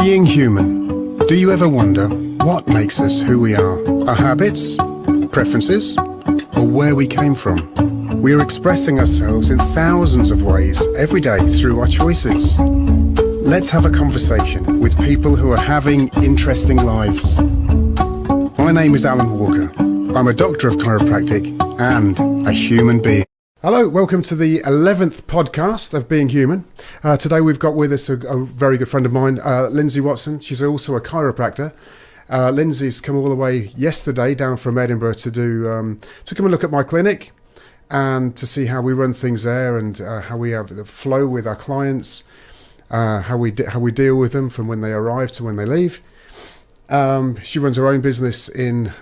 Being human. Do you ever wonder what makes us who we are? Our habits, preferences, or where we came from? We are expressing ourselves in thousands of ways every day through our choices. Let's have a conversation with people who are having interesting lives. My name is Alun Walker. I'm a doctor of chiropractic and a human being. Hello, welcome to the 11th podcast of Being Human. Today we've got with us a very good friend of mine, Lynsey Watson. She's also a chiropractor. Lynsey's come all the way yesterday down from Edinburgh to come and look at my clinic and to see how we run things there and how we have the flow with our clients, how we deal with them from when they arrive to when they leave. She runs her own business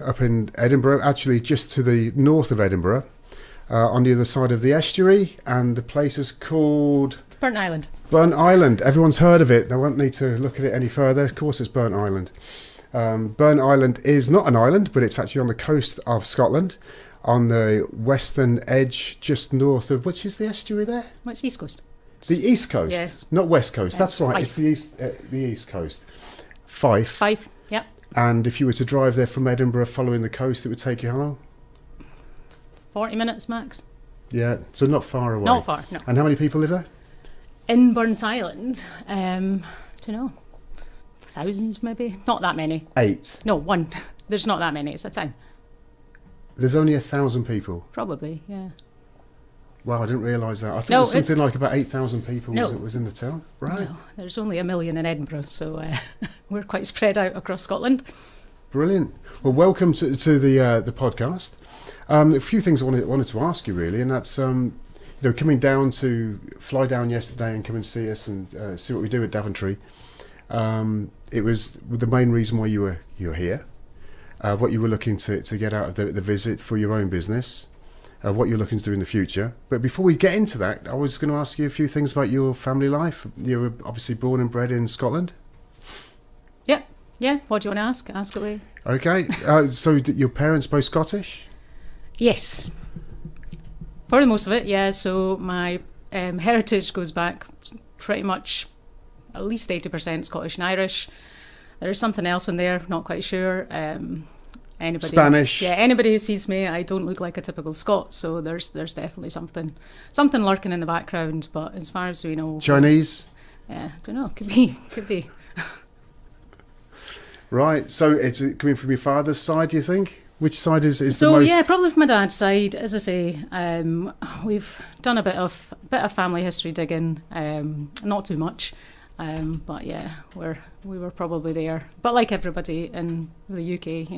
up in Edinburgh, actually just to the north of Edinburgh. On the other side of the estuary, and the place is called... It's Burnt Island. Burnt Island. Everyone's heard of it. They won't need to look at it any further. Of course it's Burnt Island. Burnt Island is not an island, but it's actually on the coast of Scotland, on the western edge, just north of... Which is the estuary there? Well, it's East Coast. The East Coast? Yes. Not West Coast. That's right. Fife. It's the East Coast. Fife. Yep. And if you were to drive there from Edinburgh following the coast, it would take you how long? 40 minutes max. Yeah, so not far away. Not far, no. And how many people live there? In Burnt Island, don't know, thousands maybe? Not that many. 8. No, 1. There's not that many, it's a town. There's only 1,000 people. Probably, yeah. Wow, I didn't realise that. I thought No, it was something like about 8,000 people No. was in the town. Right. No, there's only 1 million in Edinburgh, so we're quite spread out across Scotland. Brilliant. Well, welcome to the podcast. A few things I wanted to ask you really, and that's coming down to fly down yesterday and come and see us and see what we do at Daventry. It was the main reason why you're here. What you were looking to get out of the visit for your own business, what you're looking to do in the future. But before we get into that, I was going to ask you a few things about your family life. You were obviously born and bred in Scotland. Yeah. What do you want to ask? Ask away. Okay. So your parents both Scottish? Yes. For the most of it, yeah. So my heritage goes back pretty much at least 80% Scottish and Irish. There's something else in there, not quite sure. Anybody, Spanish. Yeah, anybody who sees me, I don't look like a typical Scot, so there's definitely something lurking in the background. But as far as we know, Chinese? Yeah, I don't know. Could be. Right. So it's coming from your father's side, do you think? Which side is the most... So yeah, probably from my dad's side. As I say, we've done a bit of family history digging, not too much, but yeah, we were probably there. But like everybody in the UK,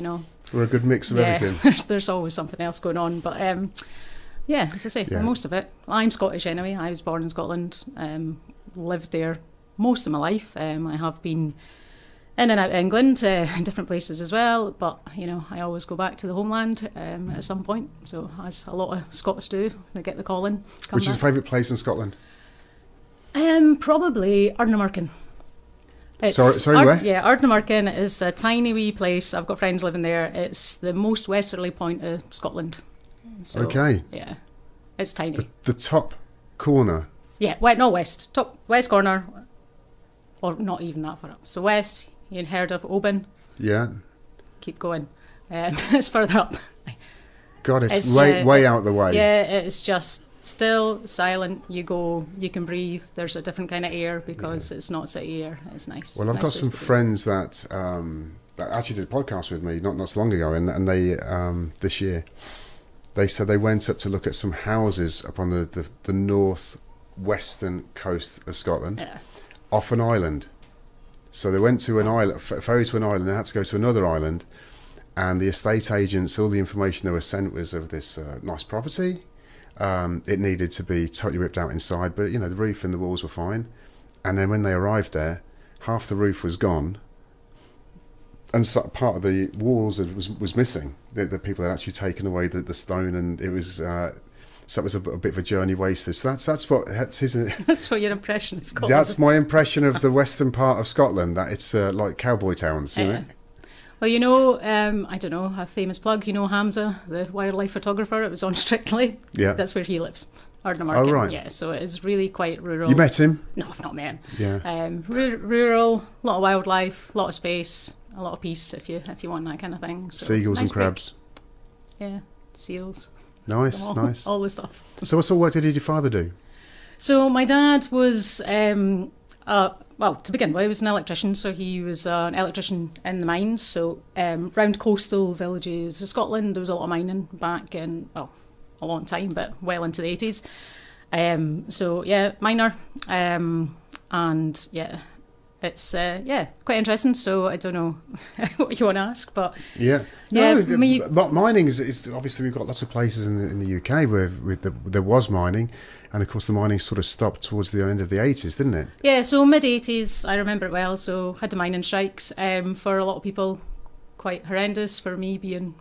we're a good mix of everything. There's always something else going on. But yeah, as I say, for most of it, I'm Scottish anyway. I was born in Scotland, lived there most of my life. I have been in and out of England, in different places as well, but I always go back to the homeland at some point. So as a lot of Scots do, they get the calling. Which is your favourite place in Scotland? Probably Ardnamurchan. Sorry, where? Yeah, Ardnamurchan is a tiny wee place. I've got friends living there. It's the most westerly point of Scotland. So, okay. Yeah, it's tiny. The top corner. Yeah, not west. Top west corner, or not even that far up. So west. You heard of Oban? Yeah. Keep going. It's further up. God, it's way out the way. Yeah, it's just still, silent. You go, you can breathe. There's a different kind of air because it's not city air. It's nice. Well, I've got some friends that actually did a podcast with me not so long ago, and they this year they said they went up to look at some houses up on the north-western coast of Scotland, off an island. So they went to an island, ferry to an island, and had to go to another island. And the estate agents, all the information they were sent was of this nice property. It needed to be totally ripped out inside, but the roof and the walls were fine. And then when they arrived there, half the roof was gone, and part of the walls was missing. The people had actually taken away the stone, and it was. So that was a bit of a journey wasted. So that's what your impression is called. That's my impression of the western part of Scotland. That it's like cowboy towns, isn't it? Well, I don't know, a famous plug. Hamza, the wildlife photographer. It was on Strictly. Yeah, that's where he lives. Ardnamurchan. Oh, right. Yeah, so it is really quite rural. You met him? No, I've not met him. Yeah. Rural, a lot of wildlife, a lot of space, a lot of peace if you want that kind of thing. So, Seagulls and crabs. Yeah, seals. Nice, nice. All the stuff. So what sort of work did your father do? So my dad was, well, to begin with, he was an electrician. So he was an electrician in the mines. So round coastal villages of Scotland, there was a lot of mining back in, well, a long time, but well into the 80s. So yeah, miner. And yeah, it's quite interesting. So I don't know what you want to ask, but yeah, mining is obviously, we've got lots of places in the UK where there was mining, and of course the mining sort of stopped towards the end of the 80s, didn't it? Yeah, so mid 80s, I remember it well. So had the mining strikes. For a lot of people, quite horrendous. For me, being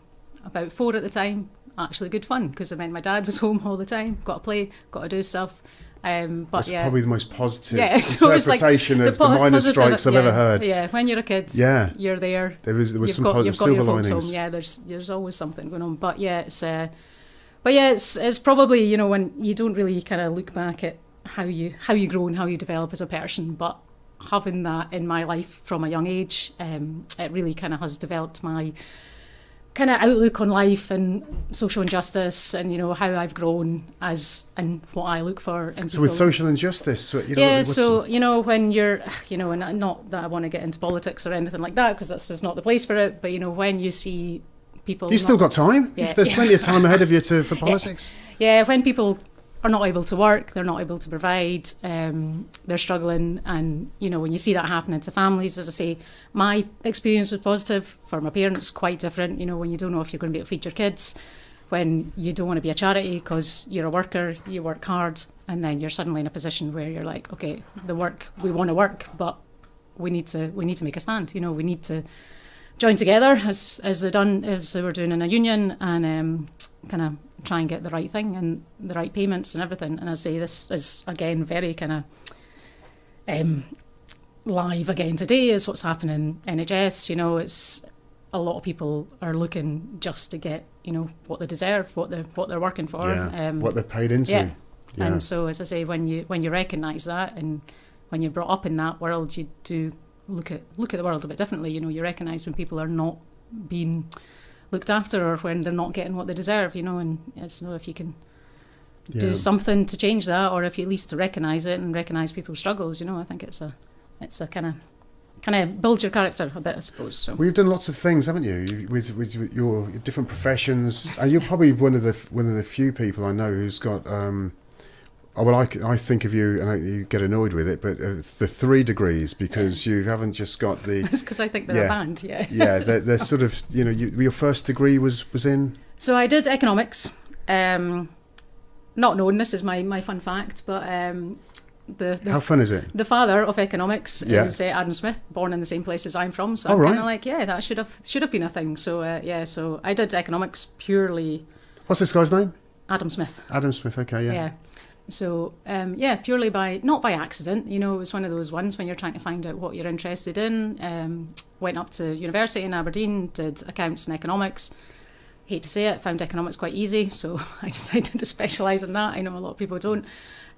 about 4 at the time, actually good fun, because it meant my dad was home all the time. Got to play, got to do stuff. But that's yeah, probably the most positive so interpretation of the miners' strikes I've ever heard. Yeah, when you're a kid, you're there. There was some you've got silver your folks linings. home. Yeah, there's always something going on. But yeah, it's probably, you know, when you don't really kind of look back at how you grow and how you develop as a person, but having that in my life from a young age, it really kind of has developed my kind of outlook on life and social injustice, and you know how I've grown as and what I look for in people. So with social injustice, you know, yeah. So you know, when you're, you know, and not that I want to get into politics or anything like that, because that's just not the place for it. But you know, when you see people, you've still got time. Yeah. There's plenty of time ahead of you for politics. Yeah, when people are not able to work, they're not able to provide, they're struggling, and you know, when you see that happening to families, as I say, my experience was positive. For my parents, quite different. You know, when you don't know if you're going to be able to feed your kids, when you don't want to be a charity because you're a worker, you work hard, and then you're suddenly in a position where you're like, okay, we want to work, but we need to make a stand. You know, we need to join together as they were doing in a union, and kind of try and get the right thing and the right payments and everything. And I say this is again very kind of live again today is what's happening in NHS. You know, it's a lot of people are looking just to get, you know, what they deserve, what they're working for, what they're paid into. Yeah. And so, as I say, when you recognise that, and when you're brought up in that world, you do look at the world a bit differently. You know, you recognise when people are not being looked after, or when they're not getting what they deserve, you know, and it's, you know, if you can do something to change that, or if you at least to recognise it and recognise people's struggles, you know, I think it's a kind of builds your character a bit, I suppose. So well, you've done lots of things, haven't you, with your different professions, and you're probably one of the few people I know who's got I think of you, and you get annoyed with it, but the 3 degrees, because you haven't just got the... It's because I think they're a band, Yeah, they're sort of, you know, your first degree was in... So I did economics, not known, this is my fun fact, but... How fun is it? The father of economics is Adam Smith, born in the same place as I'm from, so I'm kind of like, that should have been a thing. So, so I did economics purely... What's this guy's name? Adam Smith. Adam Smith, okay, yeah. So, purely not by accident. You know, it was one of those ones when you're trying to find out what you're interested in. Went up to university in Aberdeen, did accounts and economics. Hate to say it, found economics quite easy, so I decided to specialise in that. I know a lot of people don't.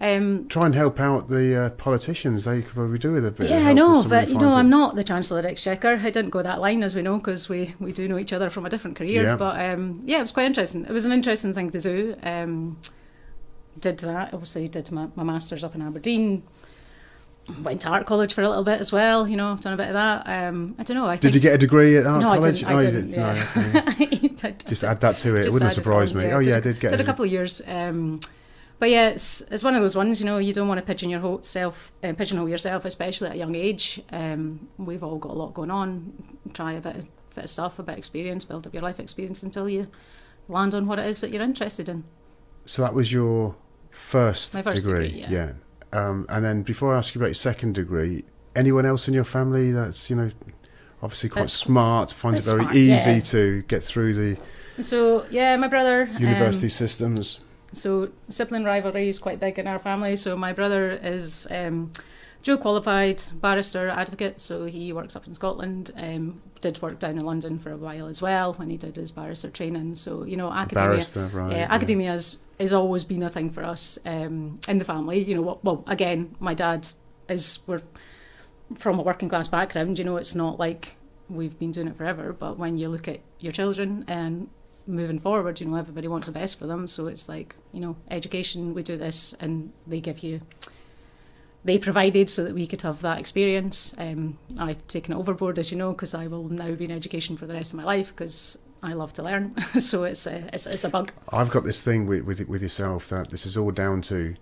Try and help out the politicians. They could probably do with a bit of help. Yeah, I know, but you know, I'm not the Chancellor of the Exchequer. I didn't go that line, as we know, because we do know each other from a different career. Yeah. But it was quite interesting. It was an interesting thing to do. Did that, obviously did my master's up in Aberdeen, went to art college for a little bit as well, you know, I've done a bit of that. I don't know, Did you get a degree at art college? I didn't, yeah. No, okay. Just add that to it, it wouldn't surprise me. I did get a couple of years. But yeah, it's one of those ones, you know, you don't want to pigeonhole yourself, especially at a young age. We've all got a lot going on, try a bit of stuff, a bit of experience, build up your life experience until you land on what it is that you're interested in. So that was your first degree, yeah. And then before I ask you about your second degree, anyone else in your family that's, you know, obviously quite smart, finds it very easy to get through the... So, my brother... university systems. So sibling rivalry is quite big in our family. So my brother is dual qualified barrister advocate, so he works up in Scotland. Did work down in London for a while as well when he did his barrister training. So, you know, academia, barrister, right, academia has always been a thing for us in the family. You know, well, again, my dad we're from a working class background. You know, it's not like we've been doing it forever, but when you look at your children and moving forward, you know, everybody wants the best for them. So it's like, you know, education, we do this and they provided so that we could have that experience. I've taken it overboard, as you know, because I will now be in education for the rest of my life because I love to learn. So it's a bug. I've got this thing with yourself that this is all down to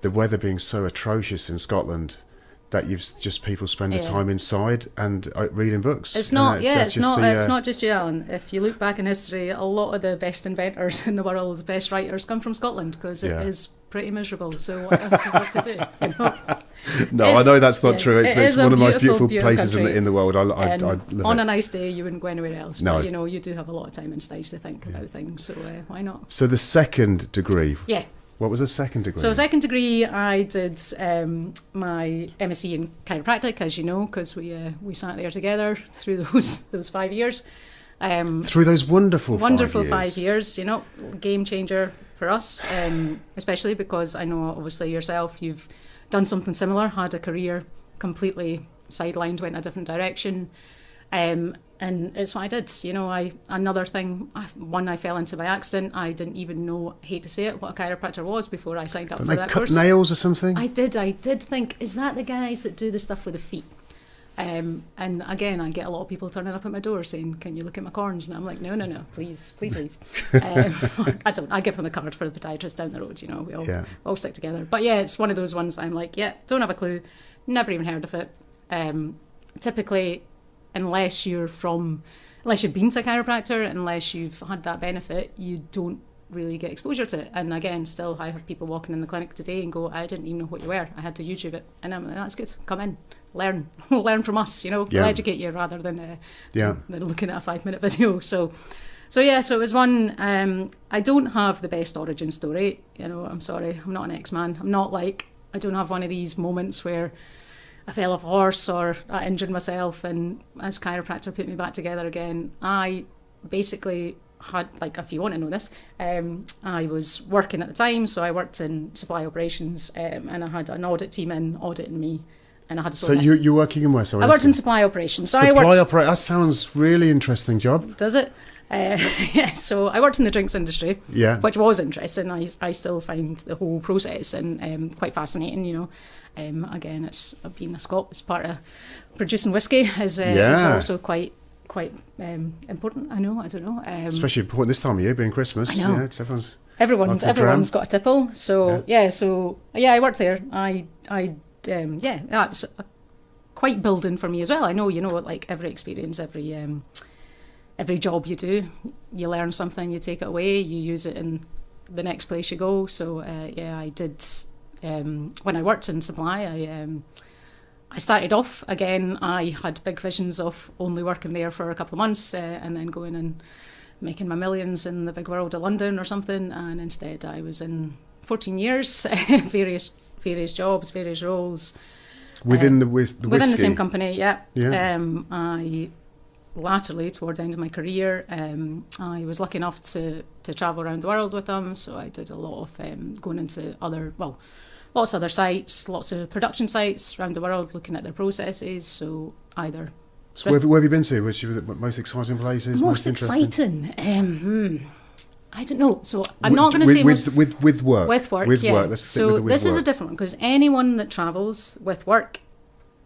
the weather being so atrocious in Scotland that you've just people spend their time inside and reading books. It's not, it's not just you, Alan. If you look back in history, a lot of the best inventors in the world, the best writers, come from Scotland because it is pretty miserable. So what else is there to do? You know? No, I know that's not true. It's one of the most beautiful places country. in the world. I love on it. A nice day, you wouldn't go anywhere else. No. But, you know, you do have a lot of time and space to think about things. So why not? So the second degree. Yeah. What was the second degree? So second degree, I did my MSc in chiropractic, as you know, because we sat there together through those 5 years. Through those wonderful 5 years, you know, game changer for us, especially because I know obviously yourself, you've done something similar, had a career completely sidelined, went a different direction. And it's what I did. You know, another thing, one I fell into by accident. I didn't even know, hate to say it, what a chiropractor was before I signed up for that course. Cut nails or something? I did think, is that the guys that do the stuff with the feet? And again, I get a lot of people turning up at my door saying, can you look at my corns? And I'm like, no, please leave. I don't. I give them a card for the podiatrist down the road, you know, we all stick together. But yeah, it's one of those ones I'm like, don't have a clue, never even heard of it. Typically, unless you've been to a chiropractor, unless you've had that benefit, you don't really get exposure to it. And again, still, I have people walking in the clinic today and go, I didn't even know what you were. I had to YouTube it. And I'm like, that's good. Come in, learn, learn from us. You know, we'll educate you rather than looking at a 5-minute video. So it was one. I don't have the best origin story. You know, I'm sorry, I'm not an X-Man. I don't have one of these moments where I fell off a horse or I injured myself and as chiropractor put me back together again. I basically had, like, if you want to know this, I was working at the time, so I worked in supply operations, and I had an audit team in auditing me, and I had to So you're working in where? Sorry, I worked in supply operations. So that sounds really interesting job. Does it? So I worked in the drinks industry, which was interesting. I still find the whole process and quite fascinating, you know. Again, being a Scot as part of producing whiskey is also quite important. I don't know. Especially important this time of year, being Christmas. I know. Yeah, it's everyone's got a tipple. So I worked there. It was quite building for me as well. I know, you know, like every experience, every job you do, you learn something, you take it away, you use it in the next place you go. So I did. When I worked in supply, I started off, again, I had big visions of only working there for a couple of months and then going and making my millions in the big world of London or something, and instead I was in 14 years, various jobs, various roles. Within the whiskey? Within the same company, yeah. I latterly, towards the end of my career, I was lucky enough to travel around the world with them, so I did a lot of going into lots of other sites, lots of production sites around the world, looking at their processes. So either. So where have you been to? Which are the most exciting places? Most exciting. I don't know. So I'm not going to say with work. With work. With yeah. work. Let's stick with the with this work. is a different one, because anyone that travels with work,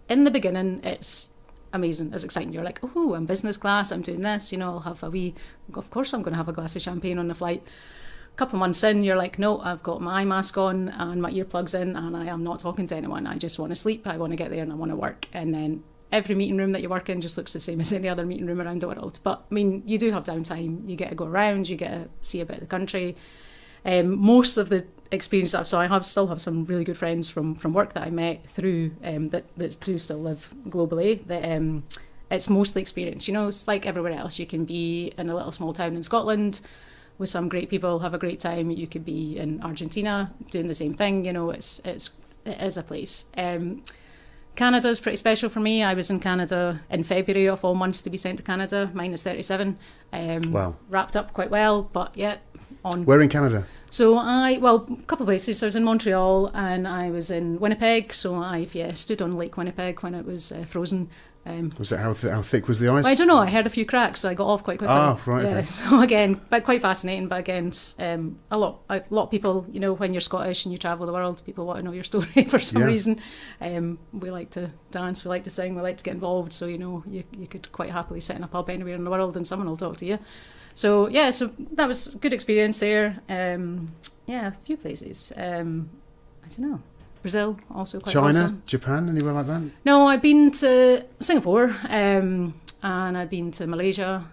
in the beginning, it's amazing, it's exciting. You're like, oh, I'm business class, I'm doing this. You know, I'll have of course I'm going to have a glass of champagne on the flight. Couple of months in, you're like, no, I've got my eye mask on and my earplugs in and I am not talking to anyone. I just want to sleep, I want to get there and I want to work. And then every meeting room that you work in just looks the same as any other meeting room around the world. But I mean, you do have downtime, you get to go around, you get to see a bit of the country. Most of the experience so I still have some really good friends from work that I met through that do still live globally. That it's mostly experience, you know. It's like everywhere else. You can be in a little small town in Scotland with some great people, have a great time. You could be in Argentina doing the same thing, you know. It's it is a place. Canada's pretty special for me. I was in Canada in February, of all months to be sent to Canada, minus 37. Wow. Wrapped up quite well, but yeah, on. Where in Canada? So a couple of places. So I was in Montreal and I was in Winnipeg. So I've stood on Lake Winnipeg when it was frozen. Was it how thick was the ice? I don't know. I heard a few cracks, so I got off quite quickly. Ah, right. Yeah. Okay. So again, but quite fascinating. But again, a lot of people, when you're Scottish and you travel the world, people want to know your story for some reason. We like to dance, we like to sing, we like to get involved. So you could quite happily sit in a pub anywhere in the world and someone will talk to you. So so that was a good experience there. A few places. I don't know. Brazil, also quite China, awesome. Japan, anywhere like that? No, I've been to Singapore, and I've been to Malaysia.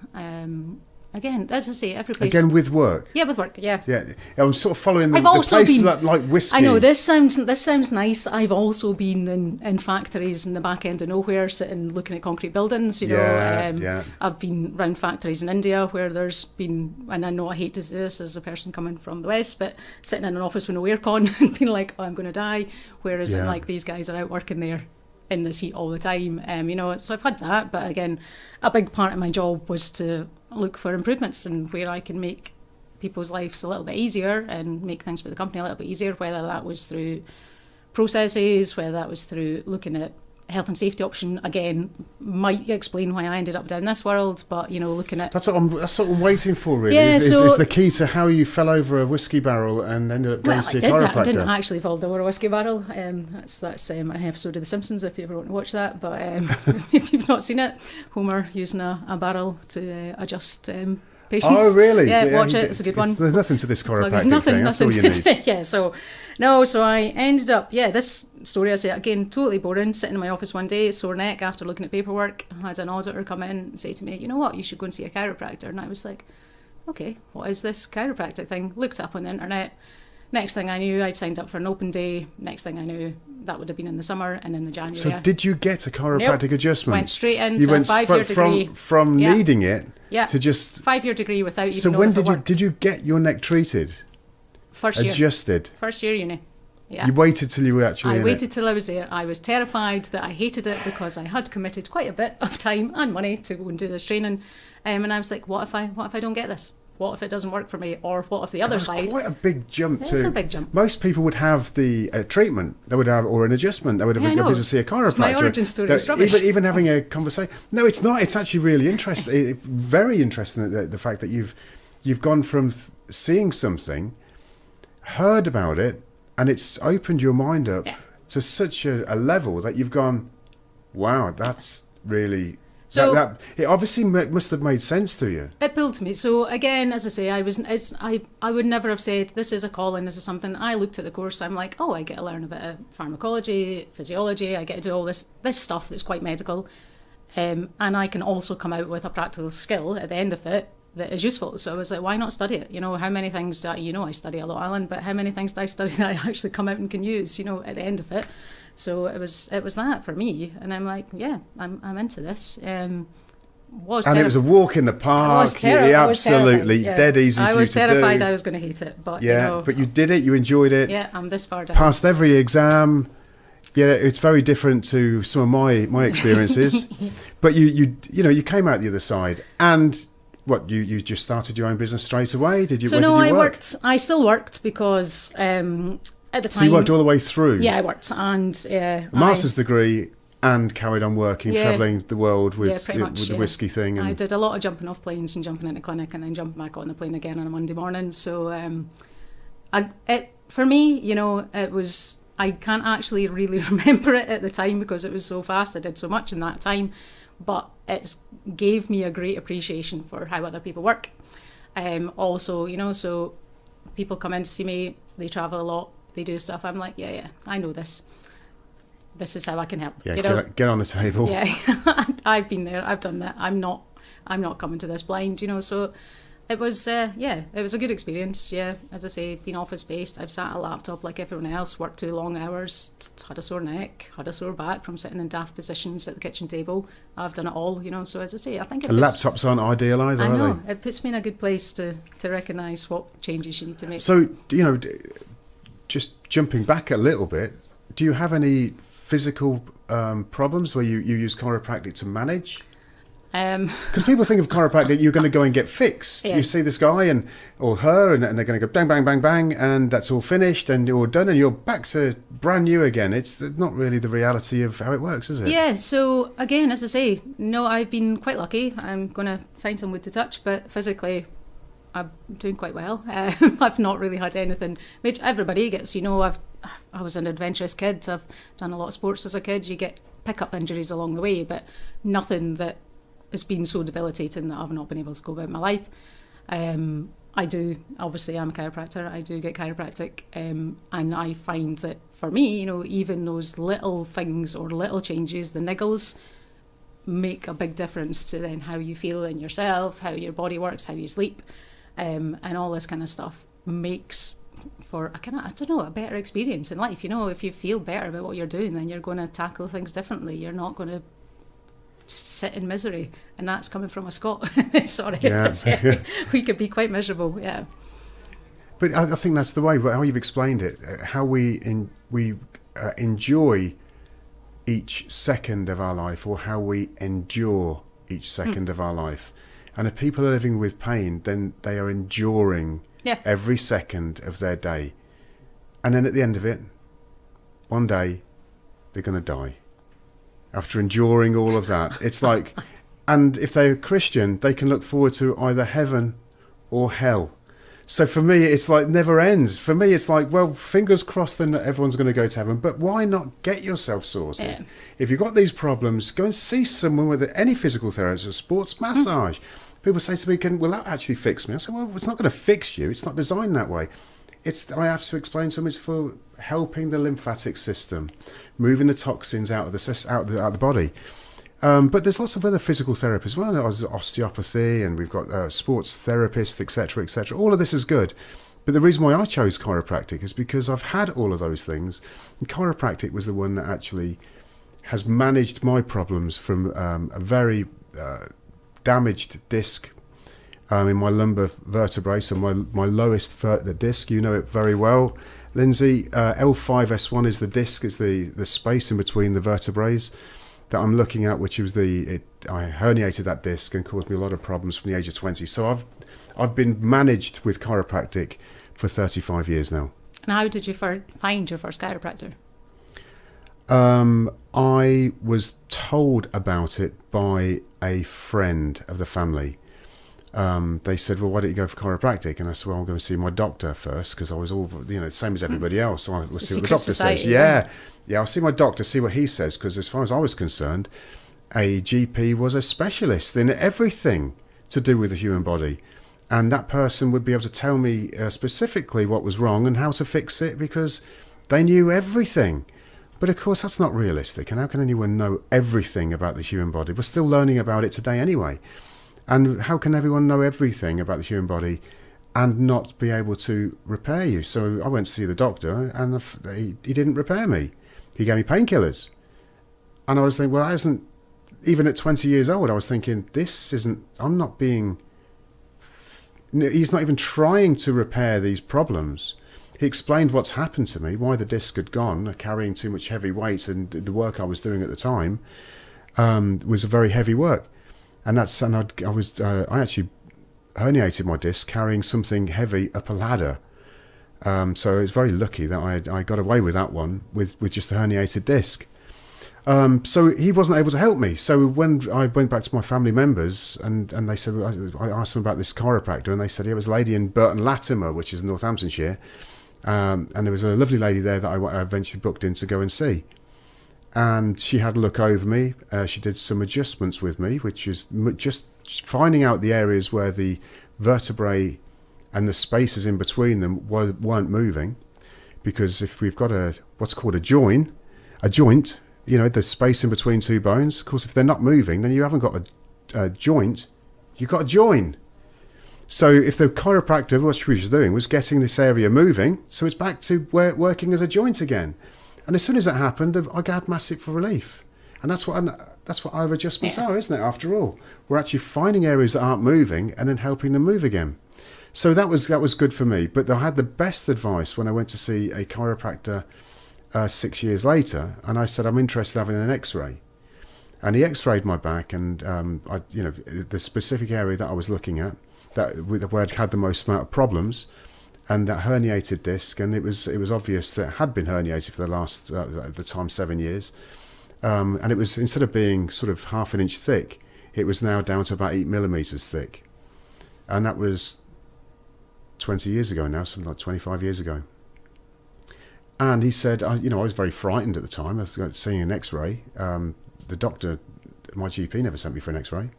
Again, as I say, every place. Again with work. Yeah, with work. Yeah. Yeah, I'm sort of following the also places been, that like whiskey. I know this sounds nice. I've also been in factories in the back end of nowhere, sitting looking at concrete buildings. I've been around factories in India where there's been, and I know I hate to say this as a person coming from the West, but sitting in an office with no aircon and being like, oh, I'm going to die. Whereas like these guys are out working there in this heat all the time. So I've had that, but again, a big part of my job was to look for improvements and where I can make people's lives a little bit easier and make things for the company a little bit easier, whether that was through processes, whether that was through looking at health and safety option. Again, might explain why I ended up down this world, but looking at that's what I'm waiting for, really. Yeah, is the key to how you fell over a whiskey barrel and ended up going to see a chiropractor. I didn't actually fall over a whiskey barrel. That's an episode of The Simpsons if you ever want to watch that. But if you've not seen it, Homer using a barrel to adjust patients. Oh, really? Yeah, watch it. It's a good one. There's nothing to this chiropractic thing. That's all you need. Yeah. So I ended up. This story I say again, totally boring. Sitting in my office one day, sore neck after looking at paperwork. I had an auditor come in and say to me, "You know what? You should go and see a chiropractor." And I was like, "Okay, what is this chiropractic thing?" Looked up on the internet. Next thing I knew, I'd signed up for an open day. Next thing I knew, that would have been in the summer and in the January. So did you get a chiropractic adjustment? Went straight into a 5-year degree. From needing it to just 5-year degree without even So knowing when did you get your neck treated? First year. Adjusted? First year uni. Yeah. You waited till you were actually I waited till I was there. I was terrified that I hated it because I had committed quite a bit of time and money to go and do this training. And I was like, what if I don't get this? What if it doesn't work for me? Or what if the other side... It's quite a big jump. It's a big jump. Most people would have the treatment. They would have, or an adjustment. They would have a visit to see a chiropractor. My origin story is rubbish. Even having a conversation. No, it's not. It's actually really interesting. Very interesting, the fact that you've gone from seeing something, heard about it, and it's opened your mind up to such a level that you've gone, wow, that's really... So it obviously must have made sense to you. It pulled me. So again, as I say, I would never have said this is a calling, this is something. I looked at the course. I'm like, oh, I get to learn a bit of pharmacology, physiology. I get to do all this stuff that's quite medical, and I can also come out with a practical skill at the end of it that is useful. So I was like, why not study it? How many things do I study a lot, Alan, but how many things do I study that I actually come out and can use? At the end of it. So it was that for me, and I'm like, yeah, I'm into this. It was a walk in the park. Absolutely dead easy for you to do. I was terrified I was going to hate it, but but you did it. You enjoyed it. Yeah, I'm this far down. Passed every exam. Yeah, it's very different to some of my experiences, but you came out the other side, and what you just started your own business straight away? Did you? So I still worked because. At the time, so you worked all the way through? Yeah, I worked. And a master's degree and carried on working, travelling the world with the whiskey thing. And I did a lot of jumping off planes and jumping into clinic and then jumping back on the plane again on a Monday morning. So for me, it was... I can't actually really remember it at the time because it was so fast. I did so much in that time. But it gave me a great appreciation for how other people work. Also, so people come in to see me, they travel a lot. They do stuff. I'm like, yeah, I know this. This is how I can help. Yeah, get on the table. Yeah, I've been there. I've done that. I'm not coming to this blind. So it was, it was a good experience. Yeah, as I say, being office based. I've sat at a laptop like everyone else, worked 2 long hours, had a sore neck, had a sore back from sitting in daft positions at the kitchen table. I've done it all. So as I say, I think laptops aren't ideal either. I know. Are they? It puts me in a good place to recognise what changes you need to make. So just jumping back a little bit, do you have any physical problems where you use chiropractic to manage? Because people think of chiropractic, you're going to go and get fixed. Yeah. You see this guy or her, and they're going to go bang, bang, bang, bang, and that's all finished, and you're all done, and you're back to brand new again. It's not really the reality of how it works, is it? Yeah, so again, as I say, no, I've been quite lucky. I'm going to find some wood to touch, but physically, I'm doing quite well. I've not really had anything, which everybody gets, I was an adventurous kid. I've done a lot of sports as a kid. You get pick-up injuries along the way, but nothing that has been so debilitating that I've not been able to go about my life. I do, obviously I'm a chiropractor, I do get chiropractic, and I find that for me, even those little things or little changes, the niggles, make a big difference to then how you feel in yourself, how your body works, how you sleep, and all this kind of stuff makes for a better experience in life. If you feel better about what you're doing, then you're going to tackle things differently. You're not going to sit in misery, and that's coming from a Scot. Sorry, we could be quite miserable. Yeah, but I think that's the way. How you've explained it, how we enjoy each second of our life, or how we endure each second of our life. And if people are living with pain, then they are enduring every second of their day, and then at the end of it, one day they're going to die. After enduring all of that, it's like, and if they're Christian, they can look forward to either heaven or hell. So for me, it's like never ends. For me, it's like, well, fingers crossed then everyone's going to go to heaven, but why not get yourself sorted? Yeah. If you've got these problems, go and see someone with any physical therapy or sports massage. People say to me, will that actually fix me? I say, well, it's not going to fix you. It's not designed that way. I have to explain to them it's for helping the lymphatic system, moving the toxins out of the body. But there's lots of other physical therapies as well. There's osteopathy, and we've got sports therapists, etc., etc. All of this is good. But the reason why I chose chiropractic is because I've had all of those things. And chiropractic was the one that actually has managed my problems from a very damaged disc in my lumbar vertebrae, so my lowest disc. You know it very well, Lynsey. L5S1 is the disc, is the space in between the vertebrae that I'm looking at, which was I herniated that disc and caused me a lot of problems from the age of 20. So I've been managed with chiropractic for 35 years now. And how did you find your first chiropractor? I was told about it by a friend of the family. They said, well, why don't you go for chiropractic? And I said, well, I'm going to see my doctor first, because I was all, the same as everybody else. So I'll see what the doctor says. Yeah, I'll see my doctor, see what he says, because as far as I was concerned, a GP was a specialist in everything to do with the human body. And that person would be able to tell me specifically what was wrong and how to fix it, because they knew everything. But of course, that's not realistic. And how can anyone know everything about the human body? We're still learning about it today anyway. And how can everyone know everything about the human body and not be able to repair you? So I went to see the doctor, and he didn't repair me. He gave me painkillers. And I was thinking, well, that isn't, even at 20 years old, I was thinking, he's not even trying to repair these problems. He explained what's happened to me, why the disc had gone, carrying too much heavy weight, and the work I was doing at the time was a very heavy work. And I actually herniated my disc carrying something heavy up a ladder. So I was very lucky that I got away with that one with just a herniated disc. So he wasn't able to help me. So when I went back to my family members and they said, I asked them about this chiropractor, and they said, it was a lady in Burton Latimer, which is Northamptonshire. And there was a lovely lady there that I eventually booked in to go and see. And she had a look over me. She did some adjustments with me, which is just finding out the areas where the vertebrae and the spaces in between them weren't moving. Because if we've got what's called a joint, the space in between two bones, of course, if they're not moving, then you haven't got a joint, you've got a join. So if the chiropractor, what she was doing was getting this area moving, so it's back to working as a joint again. And as soon as that happened, I had massive relief. And that's what our adjustments are, isn't it? After all, we're actually finding areas that aren't moving and then helping them move again. So that was good for me. But I had the best advice when I went to see a chiropractor 6 years later, and I said, I'm interested in having an X-ray. And he X-rayed my back, and the specific area that I was looking at, where I'd had the most amount of problems, and that herniated disc, and it was obvious that it had been herniated for the last, at the time, 7 years. And it was, instead of being sort of half an inch thick, it was now down to about 8 millimeters thick. And that was 20 years ago now, something like 25 years ago. And he said, I was very frightened at the time. I was seeing an X-ray. The doctor, my GP, never sent me for an X-ray.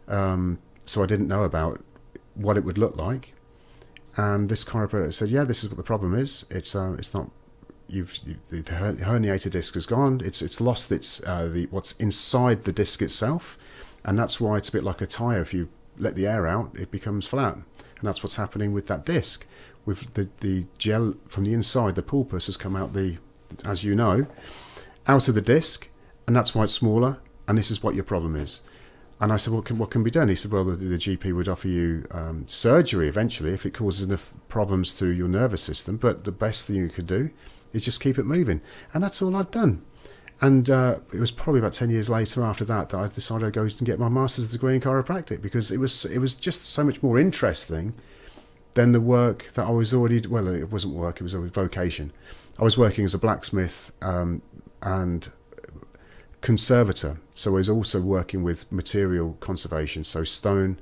So I didn't know about what it would look like. And this chiropractor said, yeah, this is what the problem is. It's not, the herniated disc has gone. It's lost what's inside the disc itself. And that's why it's a bit like a tire. If you let the air out, it becomes flat. And that's what's happening with that disc. With the gel from the inside, the pulpus has come out as you know, out of the disc, and that's why it's smaller, and this is what your problem is. And I said, what can be done? He said, well, the GP would offer you surgery eventually if it causes enough problems to your nervous system, but the best thing you could do is just keep it moving. And that's all I've done. And it was probably about 10 years later after that I decided I'd go and get my master's degree in chiropractic, because it was just so much more interesting than the work that I was already, well, it wasn't work, it was a vocation. I was working as a blacksmith and conservator, so I was also working with material conservation, so stone.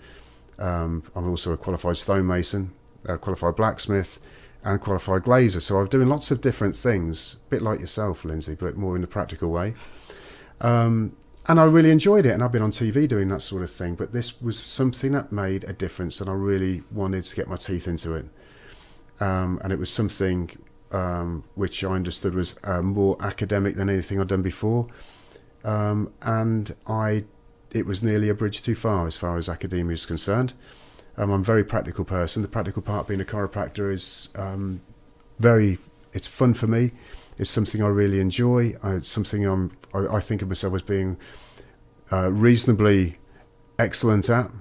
I'm also a qualified stonemason, a qualified blacksmith, and qualified glazer, so I'm doing lots of different things, a bit like yourself, Lynsey, but more in a practical way. And I really enjoyed it, and I've been on TV doing that sort of thing, but this was something that made a difference, and I really wanted to get my teeth into it. And it was something which I understood was more academic than anything I'd done before. And it was nearly a bridge too far as academia is concerned. I'm a very practical person. The practical part being a chiropractor is it's fun for me. It's something I really enjoy. It's something I think of myself as being reasonably excellent at.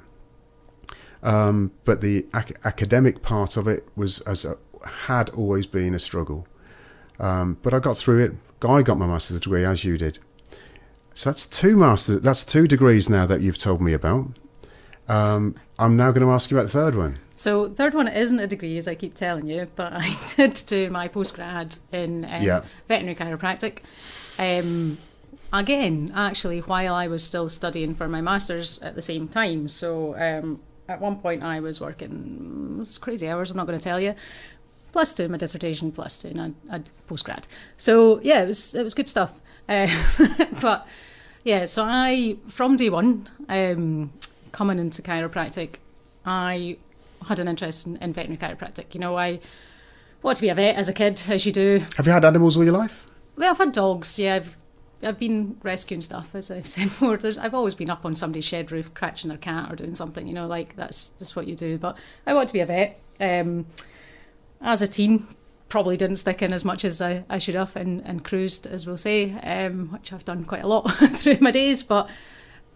But the academic part of it had always been a struggle. But I got through it. I got my master's degree, as you did. So that's two degrees now that you've told me about. I'm now going to ask you about the third one. So third one isn't a degree, as I keep telling you, but I did do my postgrad in veterinary chiropractic. Again, actually, while I was still studying for my master's at the same time. So at one point I was working, it's crazy hours, I'm not going to tell you, plus doing my dissertation, plus doing a postgrad. So yeah, it was good stuff. But yeah, so from day one, coming into chiropractic, I had an interest in veterinary chiropractic. I wanted to be a vet as a kid, as you do. Have you had animals all your life? Well, I've had dogs, yeah. I've been rescuing stuff, as I've said before. I've always been up on somebody's shed roof, scratching their cat or doing something, that's just what you do. But I wanted to be a vet. As a teen, probably didn't stick in as much as I should have and cruised, as we'll say, which I've done quite a lot through my days. But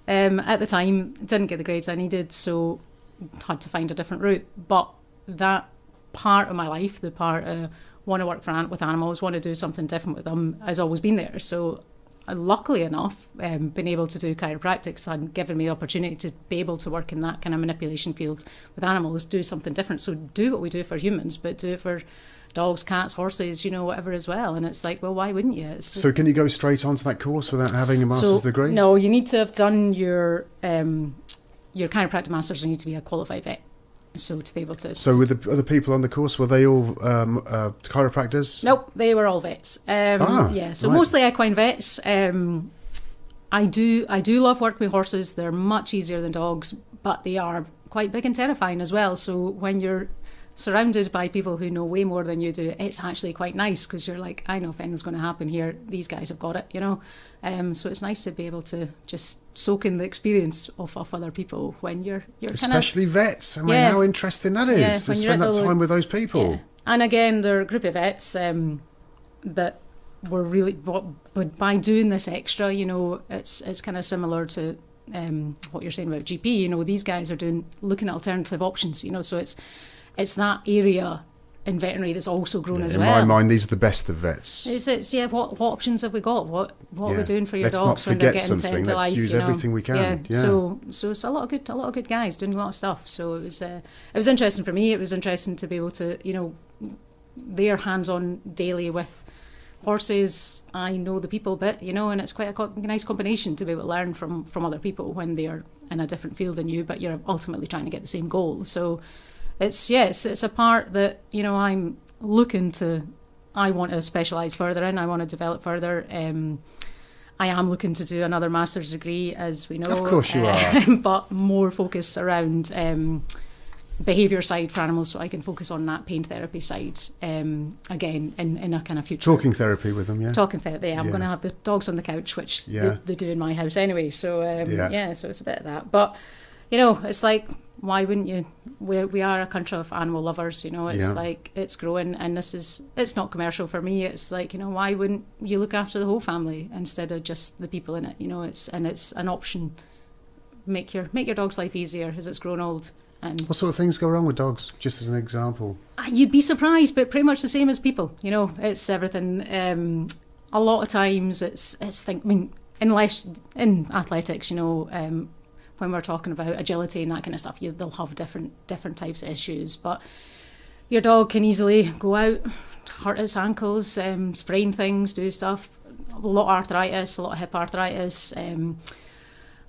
at the time, didn't get the grades I needed, so had to find a different route. But that part of my life, the part want to work with animals, want to do something different with them, has always been there. So luckily enough, been able to do chiropractics and given me the opportunity to be able to work in that kind of manipulation field with animals, do something different. So do what we do for humans, but do it for dogs, cats, horses, whatever as well. And it's like, well, why wouldn't you? So can you go straight onto that course without having a master's degree? No, you need to have done your chiropractic master's. You need to be a qualified vet. So to be able to... So with the other people on the course, were they all chiropractors? Nope, they were all vets. Yeah, so mostly equine vets. I do love working with horses. They're much easier than dogs, but they are quite big and terrifying as well. So when you're surrounded by people who know way more than you do, it's actually quite nice, because you're like, I know if anything's going to happen here, these guys have got it, so it's nice to be able to just soak in the experience of other people when you're especially vets. How interesting that is, to spend that time with those people. Yeah. And again, there are a group of vets that were really, but by doing this extra, it's kind of similar to what you're saying about GP. These guys are looking at alternative options, so it's that area in veterinary that's also grown as in well. my mind, these are the best of vets. It's what options have we got? What are we doing for your Let's dogs not when they're forget getting to something. end of Let's life? use everything we can. Yeah. So it's a lot of good guys doing a lot of stuff. So it was interesting for me. It was interesting to be able to, they're hands-on daily with horses. I know the people bit, and it's quite a nice combination to be able to learn from other people when they're in a different field than you, but you're ultimately trying to get the same goal. So it's a part that, I'm looking to, I want to specialise further in, I want to develop further. I am looking to do another master's degree, as we know. Of course you are. But more focus around behaviour side for animals, so I can focus on that pain therapy side, again, in a kind of future. Talking therapy with them, yeah? Talking therapy, I'm going to have the dogs on the couch, which they do in my house anyway. So, so it's a bit of that. But, it's like, why wouldn't you? We are a country of animal lovers, it's like, it's growing, and it's not commercial for me. It's like, why wouldn't you look after the whole family instead of just the people in it? It's an option. Make your dog's life easier as it's grown old. And what sort of things go wrong with dogs, just as an example? You'd be surprised, but pretty much the same as people. It's everything. A lot of times unless in athletics, when we're talking about agility and that kind of stuff, they'll have different types of issues. But your dog can easily go out, hurt its ankles, sprain things, do stuff. A lot of arthritis, a lot of hip arthritis,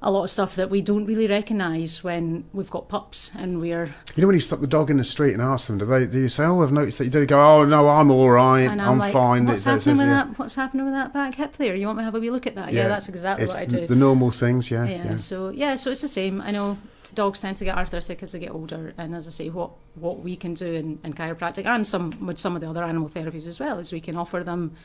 a lot of stuff that we don't really recognise when we've got pups and we're... when you stop the dog in the street and ask them, do you say, oh, I've noticed that you do? They go, oh, no, I'm all right, and I'm like, fine. What's happening with that back hip there? You want me to have a wee look at that? Yeah, that's exactly what I do. The normal things, So it's the same. I know dogs tend to get arthritic as they get older, and as I say, what we can do in chiropractic and some of the other animal therapies as well, is we can offer them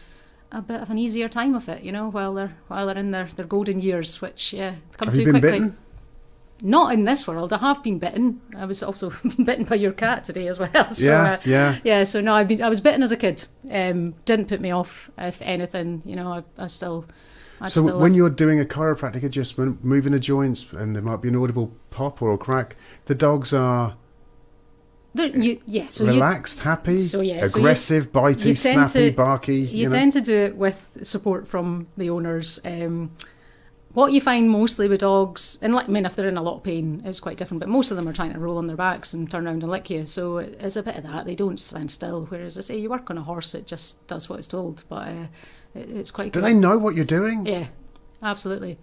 a bit of an easier time of it, while they're in their golden years, which come have too you been quickly. Bitten? Not in this world. I have been bitten. I was also bitten by your cat today as well. So, So no, I was bitten as a kid. Didn't put me off. If anything, I still. When you're doing a chiropractic adjustment, moving the joints, and there might be an audible pop or a crack, the dogs are relaxed, happy, aggressive, bitey, snappy, barky. You tend to do it with support from the owners. What you find mostly with dogs, and if they're in a lot of pain, it's quite different, but most of them are trying to roll on their backs and turn around and lick you. So it's a bit of that. They don't stand still. Whereas I say, you work on a horse, it just does what it's told. But it's quite good. Do they know what you're doing? Yeah, absolutely.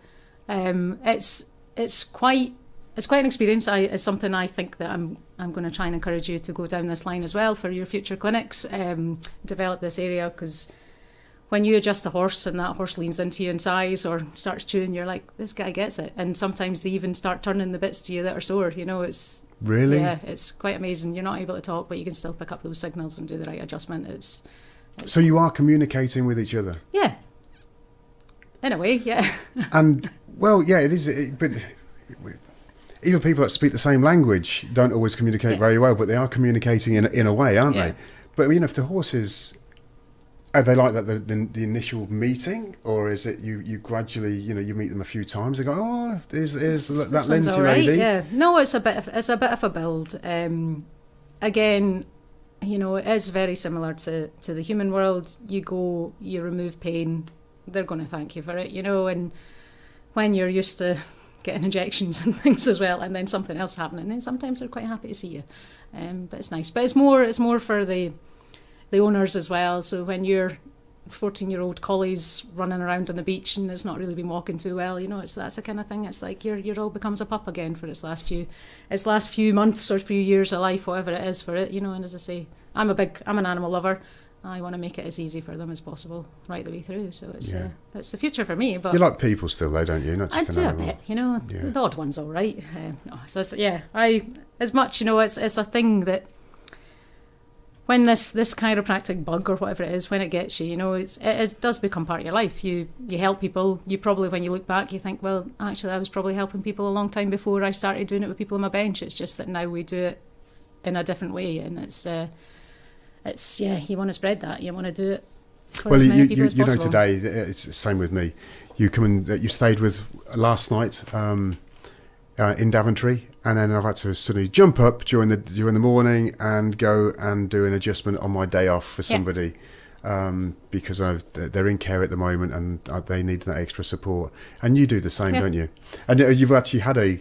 It's quite an experience. It's something I think that I'm going to try and encourage you to go down this line as well for your future clinics. Develop this area, because when you adjust a horse and that horse leans into you in size or starts chewing, you're like, this guy gets it. And sometimes they even start turning the bits to you that are sore. It's really, it's quite amazing. You're not able to talk, but you can still pick up those signals and do the right adjustment. So you are communicating with each other. Yeah. In a way, yeah. And it is. But even people that speak the same language don't always communicate very well, but they are communicating in a way, aren't they? But if the horses, are they like that the initial meeting, or is it you gradually you meet them a few times, they go, oh, there's that Lynsey lady? Yeah, no, it's a bit of a build. Again, it is very similar to the human world. You go, you remove pain, they're going to thank you for it, and when you're used to getting injections and things as well, and then something else happening, and sometimes they're quite happy to see you. But it's nice. But it's more for the owners as well. So when your 14-year-old collie's running around on the beach and it's not really been walking too well, that's the kind of thing. It's like your dog becomes a pup again for its last few months or few years of life, whatever it is for it. And as I say, I'm an animal lover. I want to make it as easy for them as possible right the way through. So it's the future for me. But you like people still, though, don't you? Not just I an do animal. a bit. The odd one's all right. I as much it's a thing that when this chiropractic bug or whatever it is, when it gets you, it does become part of your life. You help people. You probably, when you look back, you think, well, actually, I was probably helping people a long time before I started doing it with people on my bench. It's just that now we do it in a different way, and it's you want to spread that. You want to do it for as many people as possible. Today it's the same with me. You come and you stayed with last night. in Daventry, and then I've had to suddenly jump up during the morning and go and do an adjustment on my day off for somebody. Because they're in care at the moment and they need that extra support. And you do the same, don't you? And you've actually had a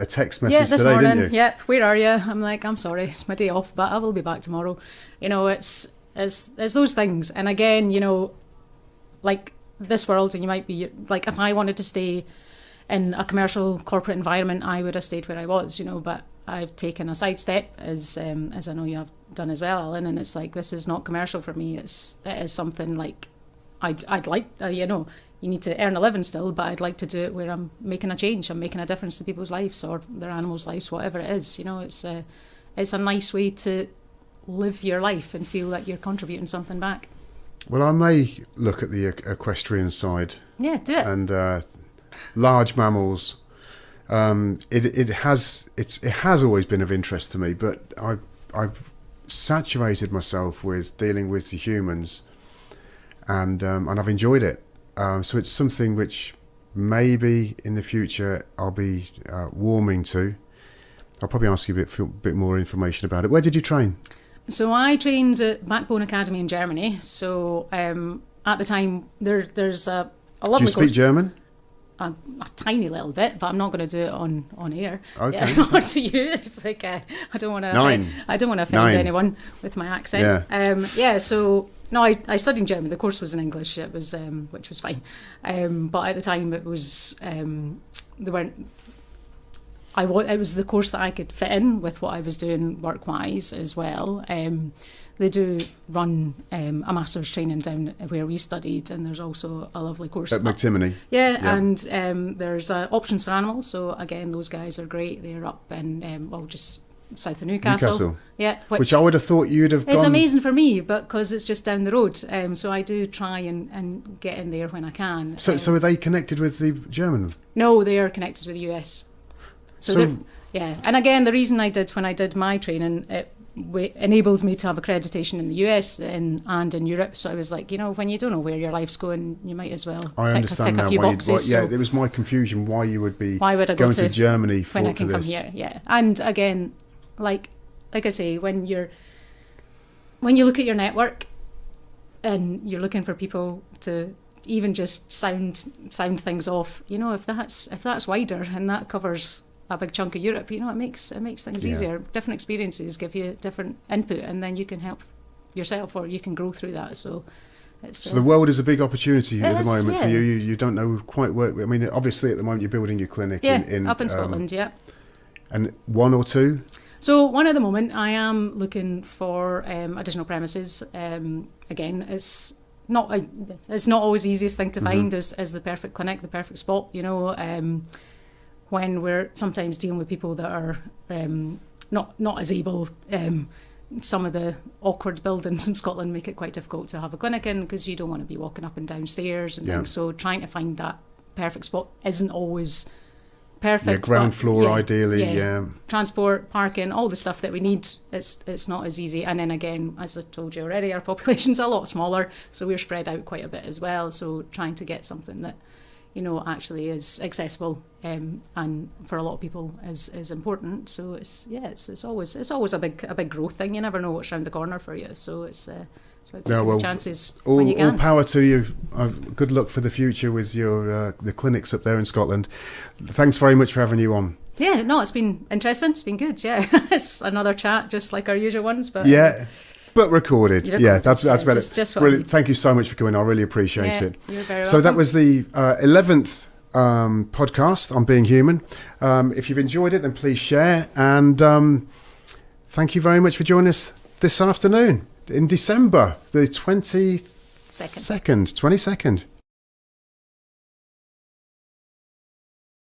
text message this today, morning, didn't you? Yep, where are you? I'm like, I'm sorry, it's my day off, but I will be back tomorrow. You know, it's those things. And again, you know, like this world, and you might be, like, if I wanted to stay in a commercial corporate environment, I would have stayed where I was, you know, but I've taken a sidestep, as I know you have done as well, Alan, and it's like, this is not commercial for me. It is something like I'd like, you know, you need to earn a living still, but I'd like to do it where I'm making a change, I'm making a difference to people's lives or their animals' lives, whatever it is. You know, it's a nice way to live your life and feel that you're contributing something back. Well, I may look at the equestrian side. Yeah, do it. And large mammals. It has always been of interest to me, but I've saturated myself with dealing with the humans, and I've enjoyed it. So it's something which maybe in the future I'll be warming to. I'll probably ask you a bit more information about it. Where did you train? So I trained at Backbone Academy in Germany. So at the time, there's a lovely course. Do you speak German? A tiny little bit, but I'm not going to do it on air. Okay. Yeah, or to you. It's like I don't want to offend anyone with my accent. Yeah. So no, I studied in German. The course was in English. It was which was fine. But at the time, it was there weren't. It was the course that I could fit in with what I was doing work-wise as well. They do run a master's training down where we studied, and there's also a lovely course at McTimoney. Yeah, and there's options for animals. So again, those guys are great. They're up in just south of Newcastle. Yeah, which I would have thought you'd have gone. It's amazing for me, because it's just down the road. So I do try and get in there when I can. So are they connected with the German? No, they are connected with the US. So yeah, and again, the reason when I did my training, it enabled me to have accreditation in the US and in Europe. So I was like, you know, when you don't know where your life's going, you might as well tick a few boxes. Yeah, it was my confusion why you would be going to Germany when I can come here. Yeah, and again, like I say, when you look at your network and you're looking for people to even just sound things off, you know, if that's wider and that covers a big chunk of Europe, you know, it makes things easier. Different experiences give you different input, and then you can help yourself or you can grow through that. So the world is a big opportunity at the moment for you. You don't know quite where. I mean, obviously at the moment you're building your clinic up in Scotland, and one or two. So one at the moment, I am looking for additional premises. Again, it's not always the easiest thing to find as the perfect clinic, the perfect spot. You know. When we're sometimes dealing with people that are not as able, some of the awkward buildings in Scotland make it quite difficult to have a clinic in, because you don't want to be walking up and down stairs and things. So trying to find that perfect spot isn't always perfect. Yeah, ground floor ideally. Yeah. Transport, parking, all the stuff that we need. It's not as easy. And then again, as I told you already, our population's a lot smaller, so we're spread out quite a bit as well. So trying to get something that, you know, actually is accessible, and for a lot of people is important. So it's always a big growth thing. You never know what's around the corner for you. So it's about taking chances when you can. All power to you. Good luck for the future with your the clinics up there in Scotland. Thanks very much for having you on. Yeah, no, it's been interesting. It's been good. Yeah, it's another chat just like our usual ones, but But recorded. Yeah, that's better. Just brilliant. Thank you so much for coming. I really appreciate it. You're very welcome. So that was the 11th podcast on Being Human. If you've enjoyed it, then please share. And thank you very much for joining us this afternoon in December, the 22nd.